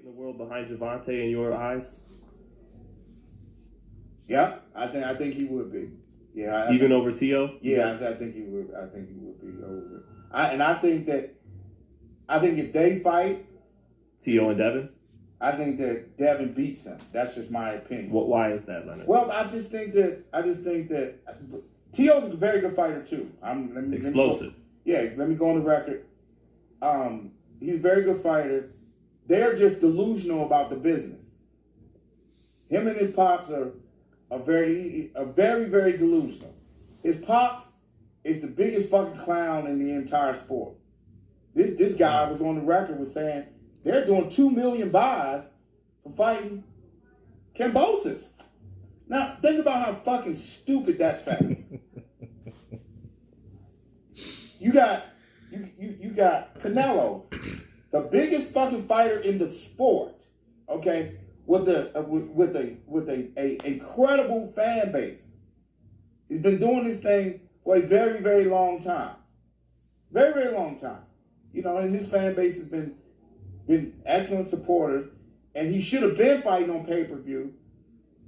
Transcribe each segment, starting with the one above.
the world behind Javante in your eyes? Yeah, I think he would be. Yeah, even over Tio. Yeah, I think he would. I think he would be over. I think if they fight, Tio and Devin. I think that Devin beats him. That's just my opinion. Why is that, Leonard? Well, I just think that Tio's a very good fighter too. Explosive. Let me go on the record. He's a very good fighter. They're just delusional about the business. Him and his pops are very, very delusional. His pops is the biggest fucking clown in the entire sport. This guy was on the record was saying they're doing 2 million buys for fighting Kambosos. Now think about how fucking stupid that sounds. You got Canelo, the biggest fucking fighter in the sport, okay, with a incredible fan base. He's been doing this thing for a very, very long time. Very, very long time. You know, and his fan base has been excellent supporters, and he should have been fighting on pay-per-view,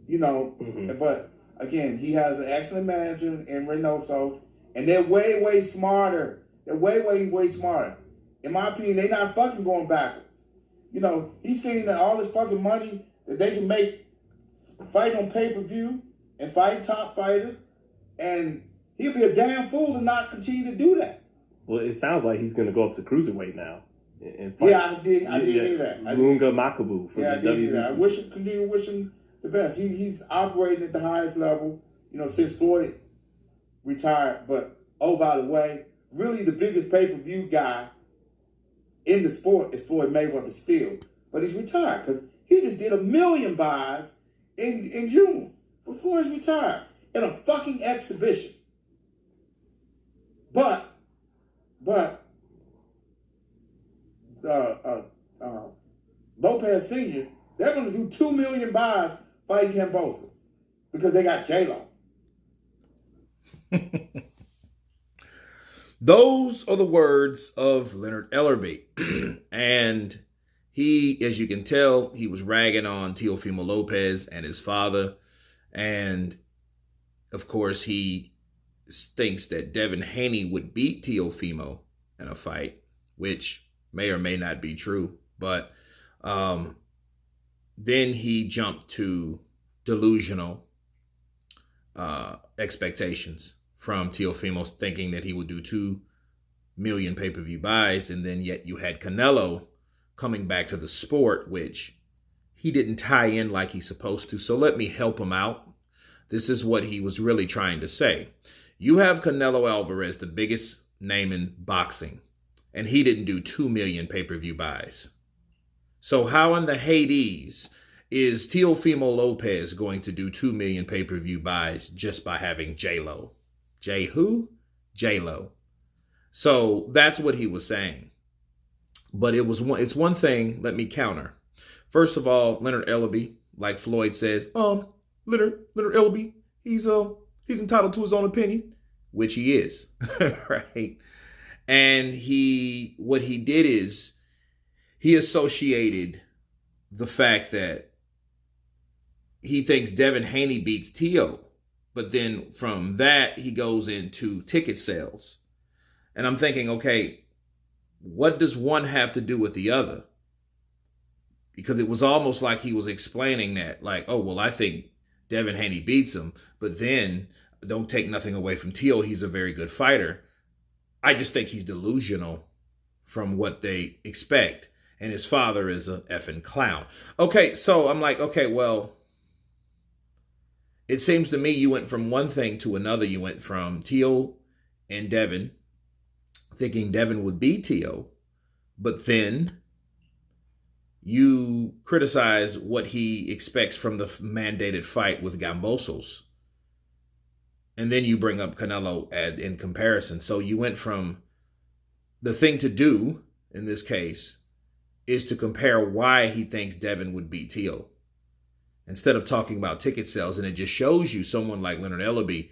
you know, but again, he has an excellent manager in Reynoso, and they're way, way smarter. They're way, way, way smarter. In my opinion, they're not fucking going backwards. You know, he's seen that all this fucking money that they can make fighting on pay-per-view and fighting top fighters, and he'll be a damn fool to not continue to do that. Well, it sounds like he's going to go up to cruiserweight now. And fight. Yeah, I did hear that. Lunga Makabu from the WBC. I continue wishing the best. He's operating at the highest level, you know, since Floyd retired. But, oh, by the way, really the biggest pay-per-view guy in the sport is Floyd Mayweather still. But he's retired because he just did 1 million buys in June before he's retired in a fucking exhibition. But Lopez Sr., they're going to do 2 million buys fighting Kambosos because they got J-Lo. Those are the words of Leonard Ellerbe. And he, as you can tell, he was ragging on Teofimo Lopez and his father. And, of course, he thinks that Devin Haney would beat Teofimo in a fight, which may or may not be true. But then he jumped to delusional expectations from Teofimo, thinking that he would do 2 million pay-per-view buys. And then yet you had Canelo coming back to the sport, which he didn't tie in like he's supposed to. So let me help him out. This is what he was really trying to say. You have Canelo Alvarez, the biggest name in boxing, and he didn't do 2 million pay-per-view buys. So how in the Hades is Teofimo Lopez going to do 2 million pay-per-view buys just by having J-Lo? J who? J-Lo. So that's what he was saying. But it's one thing, let me counter. First of all, Leonard Ellerbe, like Floyd says, Leonard Ellerbe, he's entitled to his own opinion, which he is, right? And what he did is he associated the fact that he thinks Devin Haney beats Tio. But then from that, he goes into ticket sales. And I'm thinking, okay, what does one have to do with the other? Because it was almost like he was explaining that, like, oh, well, I think Devin Haney beats him. But then, don't take nothing away from Tio. He's a very good fighter. I just think he's delusional from what they expect. And his father is a effing clown. Okay, so I'm like, okay, well, it seems to me you went from one thing to another. You went from Tio and Devin, thinking Devin would beat Tio, but then you criticize what he expects from the mandated fight with Kambosos. And then you bring up Canelo in comparison. So you went from the thing to do, in this case, is to compare why he thinks Devin would beat Tio, instead of talking about ticket sales. And it just shows you someone like Leonard Ellerbe,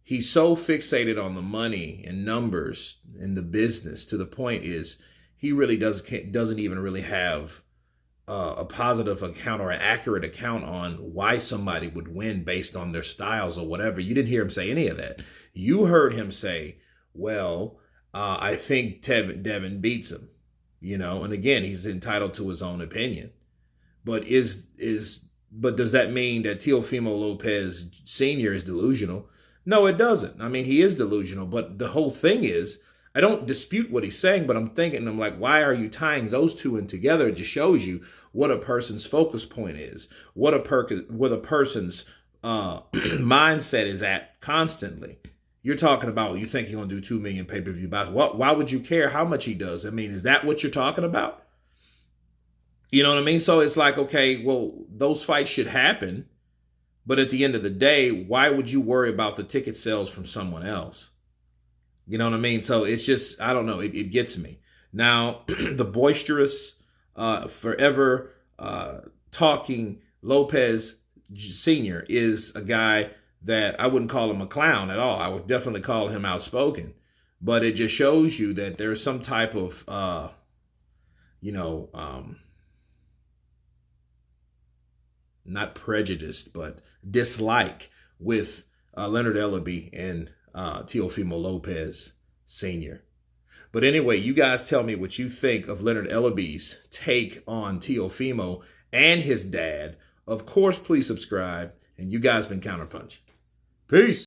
he's so fixated on the money and numbers and the business, to the point is he really doesn't even really have a positive account or an accurate account on why somebody would win based on their styles or whatever. You didn't hear him say any of that. You heard him say, well, I think Devin beats him, and again, he's entitled to his own opinion. But but does that mean that Teofimo Lopez Sr. is delusional? No, it doesn't. I mean, he is delusional, but the whole thing is, I don't dispute what he's saying, but I'm like, why are you tying those two in together? It just shows you what a person's focus point is, what a person's mindset is at constantly. You're talking about, you think he's going to do 2 million pay-per-view buys. Why would you care how much he does? I mean, is that what you're talking about? You know what I mean? So it's like, okay, well, those fights should happen. But at the end of the day, why would you worry about the ticket sales from someone else? You know what I mean? So it's just, I don't know. It gets me. Now, the boisterous, forever talking Lopez Sr. is a guy that I wouldn't call him a clown at all. I would definitely call him outspoken. But it just shows you that there's some type of, not prejudiced, but dislike with Leonard Ellerbe and Teofimo Lopez Sr. But anyway, you guys tell me what you think of Leonard Ellerbe's take on Teofimo and his dad. Of course, please subscribe. And you guys been Counterpunch. Peace.